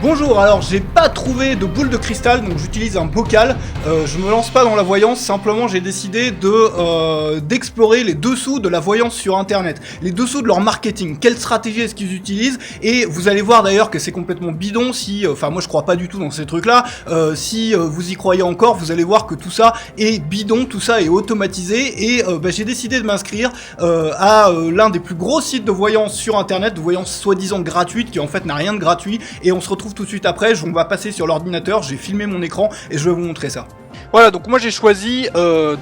Bonjour, alors j'ai pas trouvé de boule de cristal, donc j'utilise un bocal. Je me lance pas dans la voyance, simplement j'ai décidé d'explorer les dessous de la voyance sur internet, les dessous de leur marketing, quelle stratégie est-ce qu'ils utilisent, et vous allez voir d'ailleurs que c'est complètement bidon si, moi je crois pas du tout dans ces trucs là, si vous y croyez encore, vous allez voir que tout ça est bidon, tout ça est automatisé, et j'ai décidé de m'inscrire à l'un des plus gros sites de voyance sur internet, de voyance soi-disant gratuite, qui en fait n'a rien de gratuit, et on se retrouve tout de suite après. On va passer sur l'ordinateur, j'ai filmé mon écran et je vais vous montrer ça. Voilà, donc moi j'ai choisi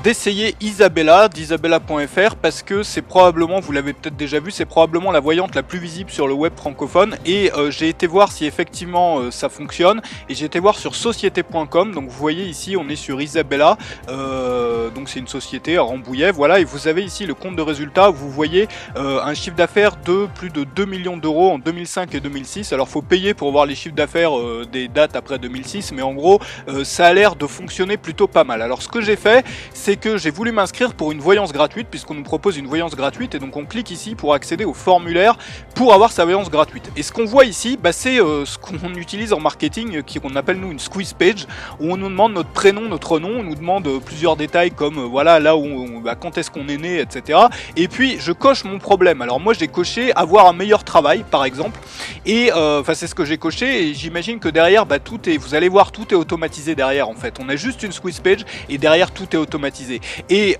d'essayer Isabella, d'isabella.fr, parce que c'est probablement, vous l'avez peut-être déjà vu, c'est probablement la voyante la plus visible sur le web francophone, et j'ai été voir si effectivement ça fonctionne, et j'ai été voir sur société.com, donc vous voyez ici on est sur Isabella, donc c'est une société à Rambouillet, voilà, et vous avez ici le compte de résultats, vous voyez un chiffre d'affaires de plus de 2 millions d'euros en 2005 et 2006, alors faut payer pour voir les chiffres d'affaires des dates après 2006, mais en gros ça a l'air de fonctionner plutôt pas mal. Alors ce que j'ai fait, c'est que j'ai voulu m'inscrire pour une voyance gratuite, puisqu'on nous propose une voyance gratuite, et donc on clique ici pour accéder au formulaire pour avoir sa voyance gratuite. Et ce qu'on voit ici, c'est ce qu'on utilise en marketing, qu'on appelle nous une squeeze page, où on nous demande notre prénom, notre nom, on nous demande plusieurs détails comme voilà, là où quand est-ce qu'on est né, etc. Et puis je coche mon problème. Alors moi j'ai coché avoir un meilleur travail par exemple, et c'est ce que j'ai coché, et j'imagine que derrière tout est, vous allez voir, tout est automatisé derrière en fait. On a juste une squeeze page et derrière tout est automatisé, et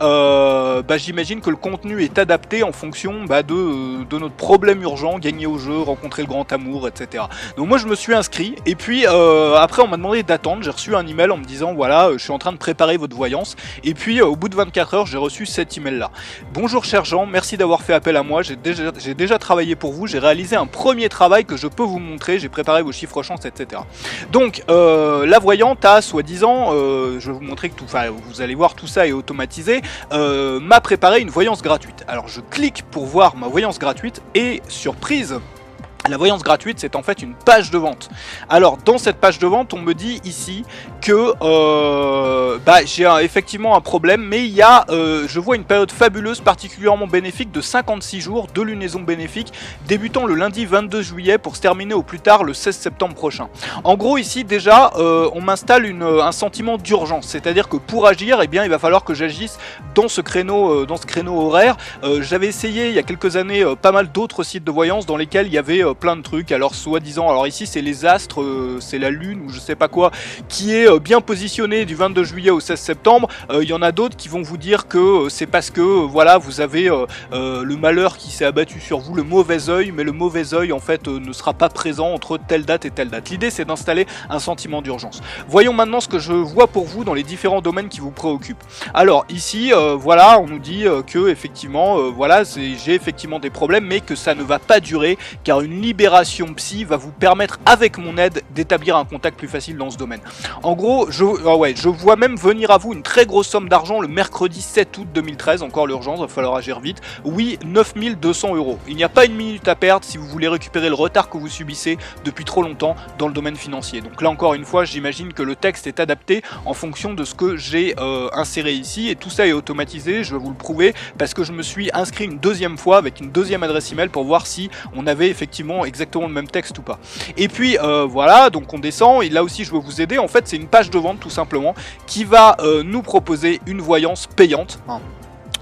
j'imagine que le contenu est adapté en fonction de notre problème urgent, gagner au jeu, rencontrer le grand amour, etc. Donc moi je me suis inscrit, et puis après on m'a demandé d'attendre, j'ai reçu un email en me disant voilà, je suis en train de préparer votre voyance, et puis au bout de 24 heures j'ai reçu cet email là. Bonjour cher Jean, merci d'avoir fait appel à moi, j'ai déjà travaillé pour vous, j'ai réalisé un premier travail que je peux vous montrer, j'ai préparé vos chiffres chance, etc. Donc la voyante a soi-disant, je vais vous montrer que vous allez voir, tout ça est automatisé, m'a préparé une voyance gratuite. Alors je clique pour voir ma voyance gratuite, et surprise, la voyance gratuite, c'est en fait une page de vente. Alors dans cette page de vente, on me dit ici que j'ai effectivement un problème, mais il y a, je vois une période fabuleuse particulièrement bénéfique de 56 jours de lunaison bénéfique, débutant le lundi 22 juillet pour se terminer au plus tard le 16 septembre prochain. En gros ici déjà, on m'installe un sentiment d'urgence, c'est-à-dire que pour agir, il va falloir que j'agisse dans ce créneau horaire. J'avais essayé il y a quelques années pas mal d'autres sites de voyance dans lesquels il y avait plein de trucs, alors soi-disant, alors ici c'est les astres, c'est la lune ou je sais pas quoi, qui est bien positionné du 22 juillet au 16 septembre, il y en a d'autres qui vont vous dire que c'est parce que voilà, vous avez le malheur qui s'est abattu sur vous, le mauvais œil, mais le mauvais œil en fait ne sera pas présent entre telle date et telle date. L'idée c'est d'installer un sentiment d'urgence. Voyons maintenant ce que je vois pour vous dans les différents domaines qui vous préoccupent. Alors ici, voilà, on nous dit que effectivement, voilà, j'ai effectivement des problèmes, mais que ça ne va pas durer, car une libération psy va vous permettre, avec mon aide, d'établir un contact plus facile dans ce domaine. En gros, je vois même venir à vous une très grosse somme d'argent le mercredi 7 août 2013, encore l'urgence, il va falloir agir vite. Oui, 9200 €. Il n'y a pas une minute à perdre si vous voulez récupérer le retard que vous subissez depuis trop longtemps dans le domaine financier. Donc là encore une fois, j'imagine que le texte est adapté en fonction de ce que j'ai inséré ici, et tout ça est automatisé, je vais vous le prouver, parce que je me suis inscrit une deuxième fois avec une deuxième adresse email pour voir si on avait effectivement exactement le même texte ou pas. Et puis voilà, donc on descend, et là aussi je veux vous aider. En fait c'est une page de vente tout simplement qui va nous proposer une voyance payante.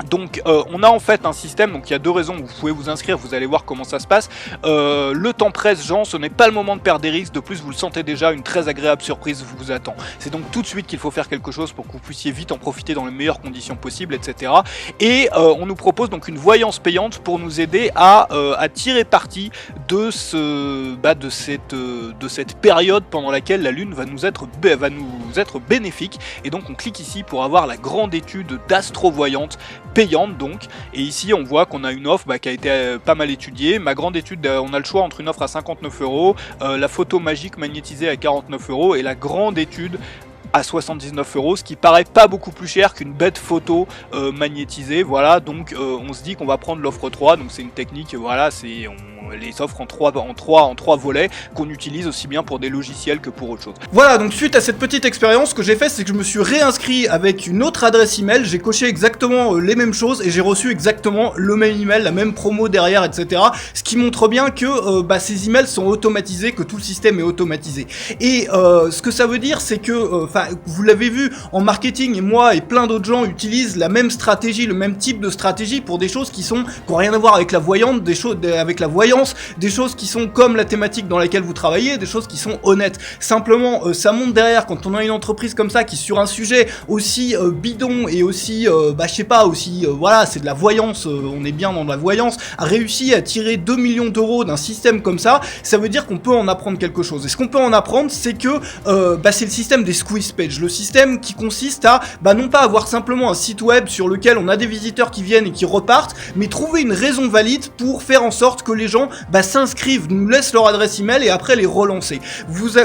Donc on a en fait un système, donc il y a deux raisons, vous pouvez vous inscrire, vous allez voir comment ça se passe. Le temps presse Jean, ce n'est pas le moment de perdre des risques, de plus vous le sentez déjà, une très agréable surprise vous attend. C'est donc tout de suite qu'il faut faire quelque chose pour que vous puissiez vite en profiter dans les meilleures conditions possibles, etc. Et on nous propose donc une voyance payante pour nous aider à tirer parti de cette période pendant laquelle la lune va nous être bénéfique. Et donc on clique ici pour avoir la grande étude d'astrovoyante payante donc, et ici on voit qu'on a une offre qui a été pas mal étudiée. Ma grande étude, on a le choix entre une offre à 59 €, la photo magique magnétisée à 49 € et la grande étude à 79 €, ce qui paraît pas beaucoup plus cher qu'une bête photo magnétisée. Voilà, donc on se dit qu'on va prendre l'offre 3, donc c'est une technique, voilà, on les offre en trois volets qu'on utilise aussi bien pour des logiciels que pour autre chose. Voilà, donc suite à cette petite expérience, ce que j'ai fait, c'est que je me suis réinscrit avec une autre adresse email, j'ai coché exactement les mêmes choses et j'ai reçu exactement le même email, la même promo derrière, etc. Ce qui montre bien que ces emails sont automatisés, que tout le système est automatisé. Et ce que ça veut dire, c'est que, vous l'avez vu, en marketing, et moi et plein d'autres gens utilisent la même stratégie, le même type de stratégie pour des choses qui n'ont rien à voir avec la voyance, des choses qui sont comme la thématique dans laquelle vous travaillez, des choses qui sont honnêtes. Simplement, ça monte derrière quand on a une entreprise comme ça qui sur un sujet aussi bidon et aussi, c'est de la voyance, on est bien dans de la voyance, a réussi à tirer 2 millions d'euros d'un système comme ça veut dire qu'on peut en apprendre quelque chose. Et ce qu'on peut en apprendre, c'est que c'est le système des squeeze pages, le système qui consiste à non pas avoir simplement un site web sur lequel on a des visiteurs qui viennent et qui repartent, mais trouver une raison valide pour faire en sorte que les gens s'inscrivent, nous laissent leur adresse email et après les relancer. Vous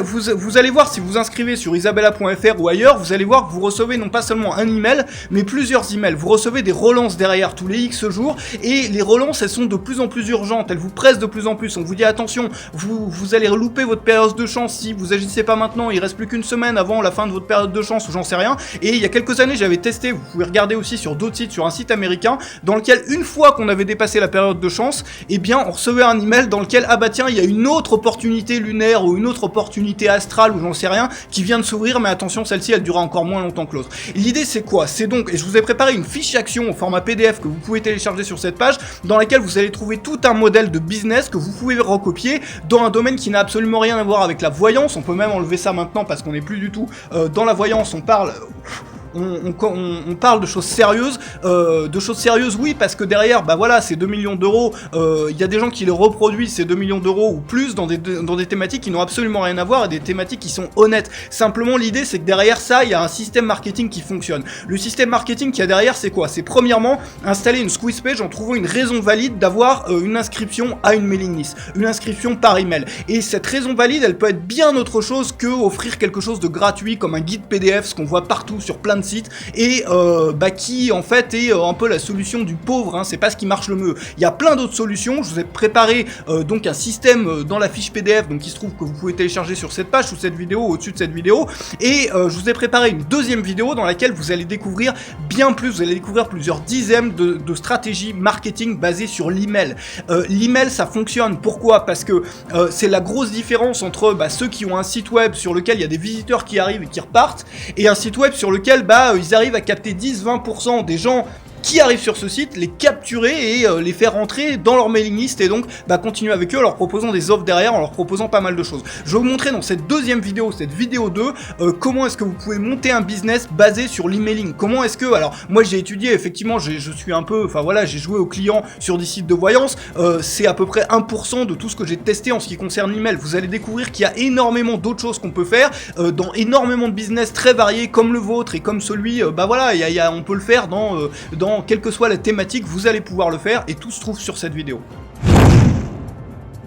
allez voir, si vous inscrivez sur isabella.fr ou ailleurs, vous allez voir que vous recevez non pas seulement un email, mais plusieurs emails. Vous recevez des relances derrière tous les X jours, et les relances, elles sont de plus en plus urgentes, elles vous pressent de plus en plus. On vous dit attention, vous allez louper votre période de chance si vous agissez pas maintenant, il reste plus qu'une semaine avant la fin de votre période de chance, ou j'en sais rien. Et il y a quelques années, j'avais testé, vous pouvez regarder aussi sur d'autres sites, sur un site américain, dans lequel une fois qu'on avait dépassé la période de chance, on recevait un email dans lequel, il y a une autre opportunité lunaire ou une autre opportunité astrale ou j'en sais rien qui vient de s'ouvrir, mais attention, celle-ci elle durera encore moins longtemps que l'autre. L'idée c'est quoi? C'est donc, et je vous ai préparé une fiche action au format PDF que vous pouvez télécharger sur cette page, dans laquelle vous allez trouver tout un modèle de business que vous pouvez recopier dans un domaine qui n'a absolument rien à voir avec la voyance. On peut même enlever ça maintenant parce qu'on n'est plus du tout dans la voyance, on parle de choses sérieuses, oui, parce que derrière, ces 2 millions d'euros, il y a des gens qui les reproduisent, ces 2 millions d'euros ou plus, dans des thématiques qui n'ont absolument rien à voir et des thématiques qui sont honnêtes. Simplement, l'idée, c'est que derrière ça, il y a un système marketing qui fonctionne. Le système marketing qu'il y a derrière, c'est quoi? C'est premièrement, installer une squeeze page en trouvant une raison valide d'avoir une inscription à une mailing list, une inscription par email. Et cette raison valide, elle peut être bien autre chose que offrir quelque chose de gratuit, comme un guide PDF, ce qu'on voit partout sur plein de sites, et qui en fait est un peu la solution du pauvre, c'est pas ce qui marche le mieux. Il y a plein d'autres solutions, je vous ai préparé donc un système dans la fiche PDF, donc il se trouve que vous pouvez télécharger sur cette page, sous cette vidéo, au-dessus de cette vidéo, et je vous ai préparé une deuxième vidéo dans laquelle vous allez découvrir bien plus, vous allez découvrir plusieurs dizaines de stratégies marketing basées sur l'email. L'email, ça fonctionne, pourquoi? Parce que c'est la grosse différence entre ceux qui ont un site web sur lequel il y a des visiteurs qui arrivent et qui repartent, et un site web sur lequel ils arrivent à capter 10-20% des gens qui arrivent sur ce site, les capturer et les faire rentrer dans leur mailing list et donc continuer avec eux en leur proposant des offres derrière, en leur proposant pas mal de choses. Je vais vous montrer dans cette deuxième vidéo, cette vidéo 2, comment est-ce que vous pouvez monter un business basé sur l'emailing. Comment est-ce que, alors moi j'ai étudié, effectivement je suis un peu, j'ai joué aux clients sur des sites de voyance, c'est à peu près 1% de tout ce que j'ai testé en ce qui concerne l'email. Vous allez découvrir qu'il y a énormément d'autres choses qu'on peut faire, dans énormément de business très variés comme le vôtre et comme celui, on peut le faire dans quelle que soit la thématique, vous allez pouvoir le faire et tout se trouve sur cette vidéo.